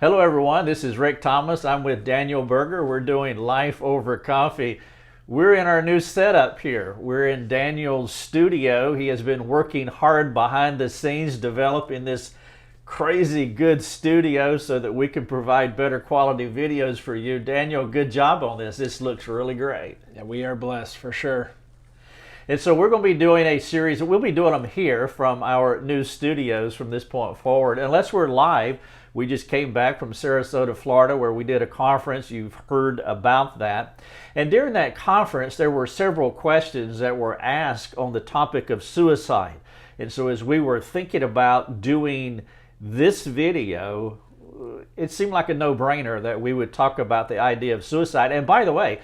Hello, everyone. This is Rick Thomas. I'm with Daniel Berger. We're doing Life Over Coffee. We're in our new setup here. We're in Daniel's studio. He has been working hard behind the scenes developing this crazy good studio so that we can provide better quality videos for you. Daniel, good job on this. This looks really great. Yeah, we are blessed for sure. And so we're going to be doing a series. We'll be doing them here from our new studios from this point forward. Unless we're live, we just came back from Sarasota, Florida, where we did a conference. You've heard about that. And during that conference, there were several questions that were asked on the topic of suicide. And so as we were thinking about doing this video, it seemed like a no-brainer that we would talk about the idea of suicide. And by the way,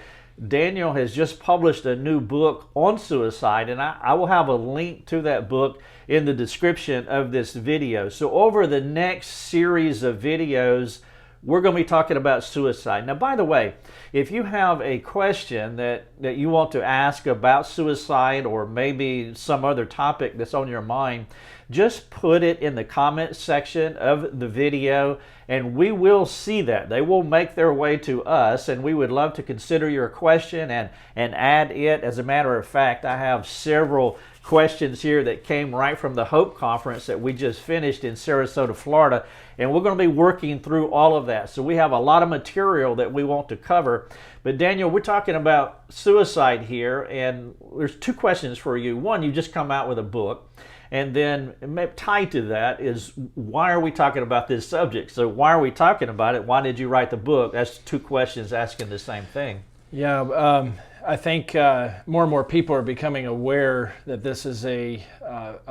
Daniel has just published a new book on suicide, and I will have a link to that book in the description of this video. So over the next series of videos, we're going to be talking about suicide. Now, by the way, if you have a question that you want to ask about suicide or maybe some other topic that's on your mind, just put it in the comment section of the video and we will see that. They will make their way to us, and we would love to consider your question and add it. As a matter of fact, I have several questions here that came right from the Hope Conference that we just finished in Sarasota, Florida, and we're going to be working through all of that. So we have a lot of material that we want to cover. But Daniel, we're talking about suicide here, and there's two questions for you. One, you just come out with a book. And then tied to that is, why are we talking about this subject? So why are we talking about it? Why did you write the book? That's two questions asking the same thing. Yeah, I think more and more people are becoming aware that this is a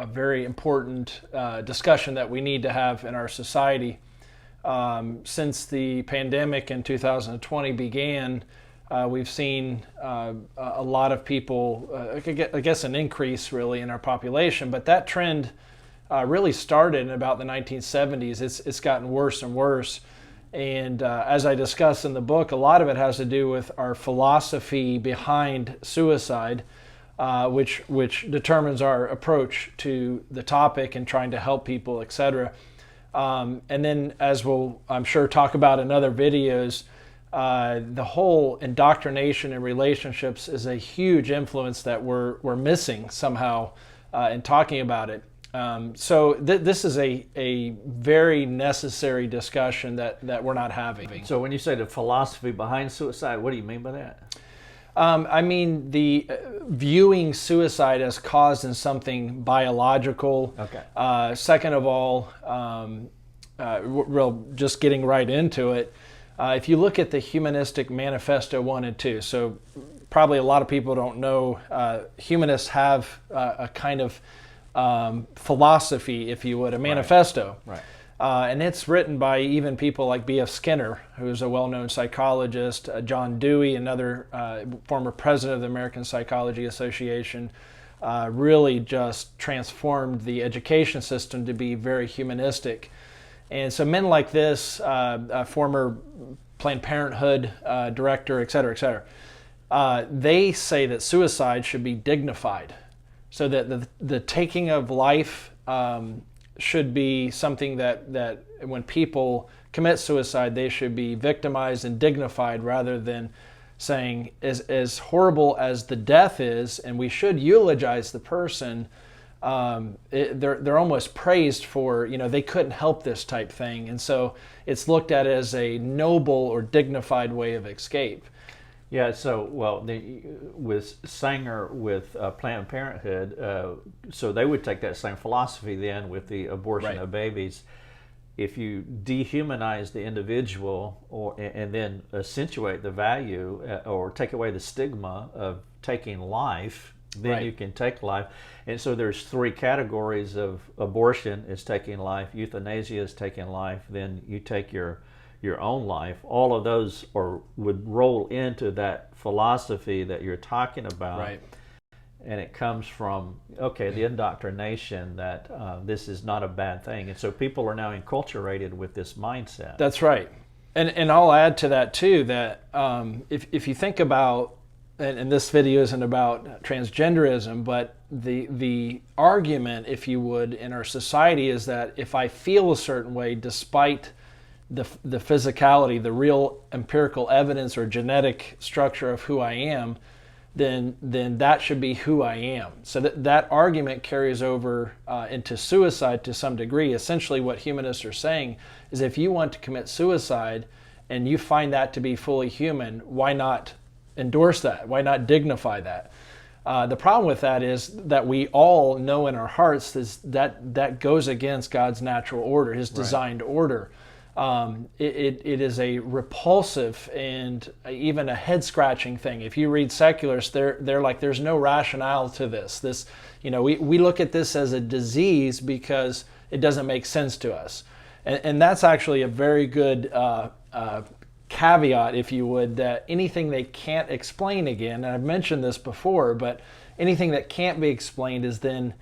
very important discussion that we need to have in our society. Since the pandemic in 2020 began, we've seen a lot of people, I guess an increase really in our population, but that trend really started in about the 1970s. It's gotten worse and worse. And as I discuss in the book, a lot of it has to do with our philosophy behind suicide, which determines our approach to the topic and trying to help people, etc. And then, as we'll, I'm sure, talk about in other videos, the whole indoctrination in relationships is a huge influence that we're missing somehow in talking about it. So this is a very necessary discussion that we're not having. So when you say the philosophy behind suicide, what do you mean by that? I mean the viewing suicide as caused in something biological. Okay. Second of all, just getting right into it, if you look at the Humanistic Manifesto 1 and 2, so probably a lot of people don't know, humanists have a kind of philosophy, if you would, a manifesto. Right. And it's written by even people like B.F. Skinner, who's a well-known psychologist, John Dewey, another former president of the American Psychology Association, really just transformed the education system to be very humanistic. And so men like this, former Planned Parenthood director, et cetera, they say that suicide should be dignified, so that the taking of life should be something that when people commit suicide, they should be victimized and dignified, rather than saying, as horrible as the death is, and we should eulogize the person, they're almost praised for, they couldn't help this type thing. And so it's looked at as a noble or dignified way of escape. Yeah, so, with Sanger with Planned Parenthood, so they would take that same philosophy then with the abortion of babies. If you dehumanize the individual and then accentuate the value or take away the stigma of taking life, then you can take life. And so there's three categories of abortion: is taking life, euthanasia is taking life, then you take your own life. All of those would roll into that philosophy that you're talking about. Right. And it comes from, the indoctrination that this is not a bad thing. And so people are now enculturated with this mindset. That's right. And I'll add to that too, that if you think about, and this video isn't about transgenderism, but the argument, if you would, in our society is that if I feel a certain way, despite the physicality, the real empirical evidence or genetic structure of who I am, then that should be who I am. So that argument carries over into suicide to some degree. Essentially what humanists are saying is if you want to commit suicide and you find that to be fully human, why not endorse that? Why not dignify that? The problem with that is that we all know in our hearts that goes against God's natural order, His designed order. It is a repulsive and even a head-scratching thing. If you read secularists, they're like, there's no rationale to this. We look at this as a disease because it doesn't make sense to us. And that's actually a very good caveat, if you would, that anything they can't explain again, and I've mentioned this before, but anything that can't be explained is then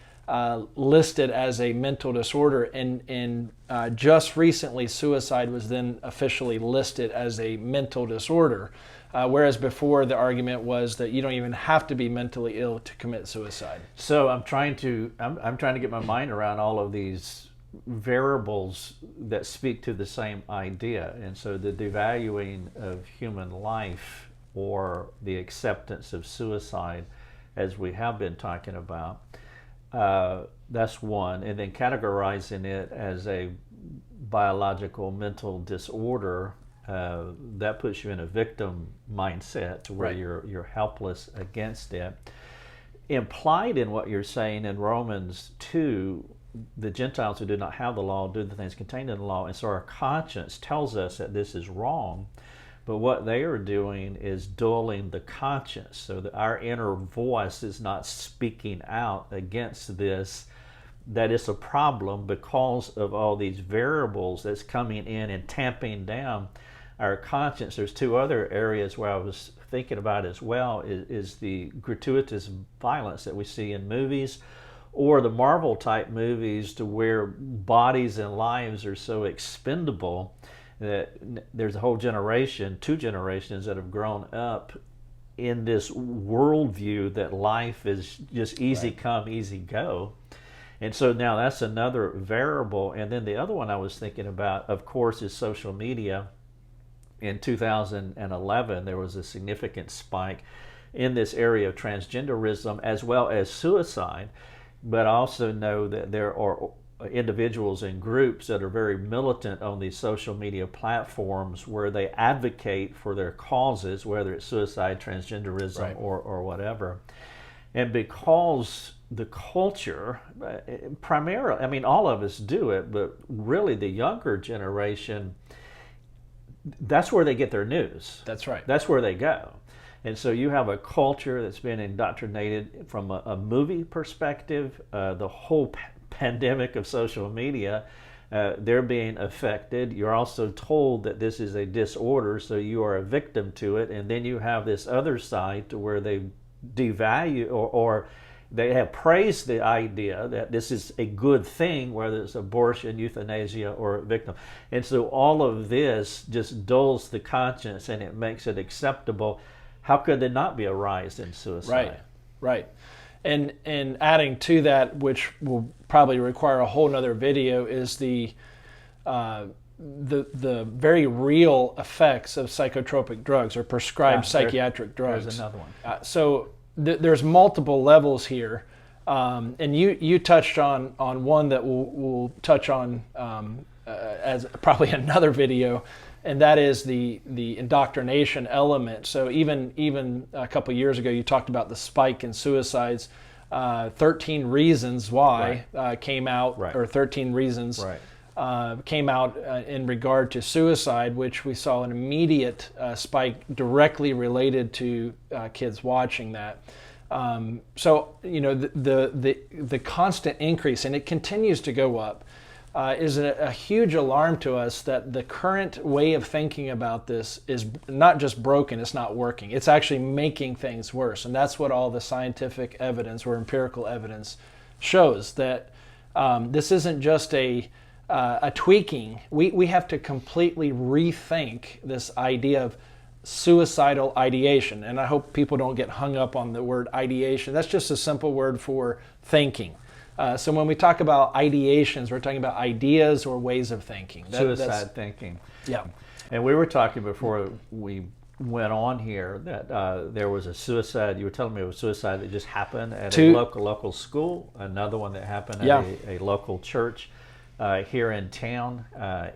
listed as a mental disorder, and just recently suicide was then officially listed as a mental disorder, whereas before the argument was that you don't even have to be mentally ill to commit suicide. So I'm trying to get my mind around all of these variables that speak to the same idea, and so the devaluing of human life or the acceptance of suicide, as we have been talking about, that's one, and then categorizing it as a biological mental disorder, that puts you in a victim mindset to where you're helpless against it. Implied in what you're saying in Romans 2, the Gentiles who do not have the law do the things contained in the law, and so our conscience tells us that this is wrong, but what they are doing is dulling the conscience so that our inner voice is not speaking out against this, that it's a problem because of all these variables that's coming in and tamping down our conscience. There's two other areas where I was thinking about as well, is the gratuitous violence that we see in movies, or the Marvel type movies, to where bodies and lives are so expendable that there's a whole generation, 2 generations, that have grown up in this worldview that life is just easy come, easy go. And so now that's another variable. And then the other one I was thinking about, of course, is social media. In 2011, there was a significant spike in this area of transgenderism as well as suicide. But I also know that there are individuals and groups that are very militant on these social media platforms where they advocate for their causes, whether it's suicide, transgenderism, or whatever. And because the culture, primarily, I mean, all of us do it, but really the younger generation, that's where they get their news. That's right. That's where they go. And so you have a culture that's been indoctrinated from a movie perspective. The whole pandemic of social media, they're being affected. You're also told that this is a disorder, so you are a victim to it. And then you have this other side to where they devalue or they have praised the idea that this is a good thing, whether it's abortion, euthanasia, or victim. And so all of this just dulls the conscience and it makes it acceptable. How could there not be a rise in suicide? Right. And adding to that, which will probably require a whole nother video, is the very real effects of psychotropic drugs or prescribed psychiatric drugs. There's another one. So there's multiple levels here, and you touched on one that we'll touch on as probably another video. And that is the indoctrination element. So even a couple of years ago, you talked about the spike in suicides. 13 Reasons Why came out, or 13 Reasons came out in regard to suicide, which we saw an immediate spike directly related to kids watching that. So the constant increase, and it continues to go up, is a huge alarm to us that the current way of thinking about this is not just broken, it's not working. It's actually making things worse. And that's what all the scientific evidence or empirical evidence shows, that this isn't just a tweaking. We have to completely rethink this idea of suicidal ideation. And I hope people don't get hung up on the word ideation. That's just a simple word for thinking. So when we talk about ideations, we're talking about ideas or ways of thinking. Suicide thinking. Yeah. And we were talking before we went on here that there was a suicide. You were telling me it was suicide that just happened at a local school. Another one that happened at a local church here in town.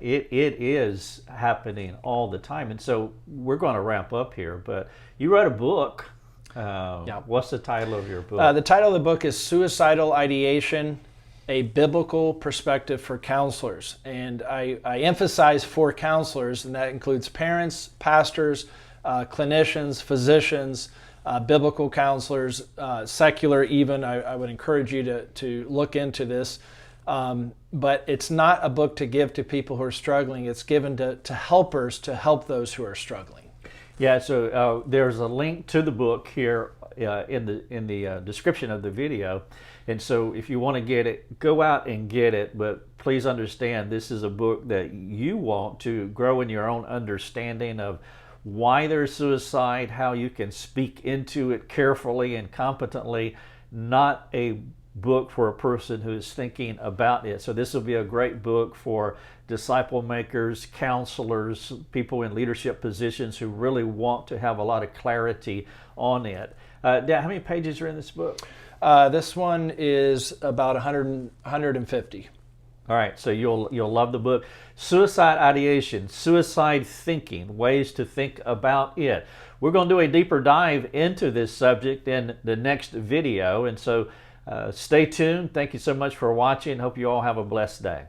It is happening all the time, and so we're going to wrap up here. But you wrote a book. What's the title of your book? The title of the book is Suicidal Ideation, a Biblical Perspective for Counselors. And I emphasize for counselors, and that includes parents, pastors, clinicians, physicians, biblical counselors, secular even. I would encourage you to look into this. But it's not a book to give to people who are struggling. It's given to helpers to help those who are struggling. Yeah, so there's a link to the book here in the description of the video. And so if you want to get it, go out and get it. But please understand, this is a book that you want to grow in your own understanding of why there's suicide, how you can speak into it carefully and competently, not a book for a person who is thinking about it. So this will be a great book for disciple makers, counselors, people in leadership positions who really want to have a lot of clarity on it. Dad, how many pages are in this book? This one is about 150. All right, so you'll love the book. Suicide Ideation, Suicide Thinking, Ways to Think About It. We're going to do a deeper dive into this subject in the next video, and so stay tuned. Thank you so much for watching. Hope you all have a blessed day.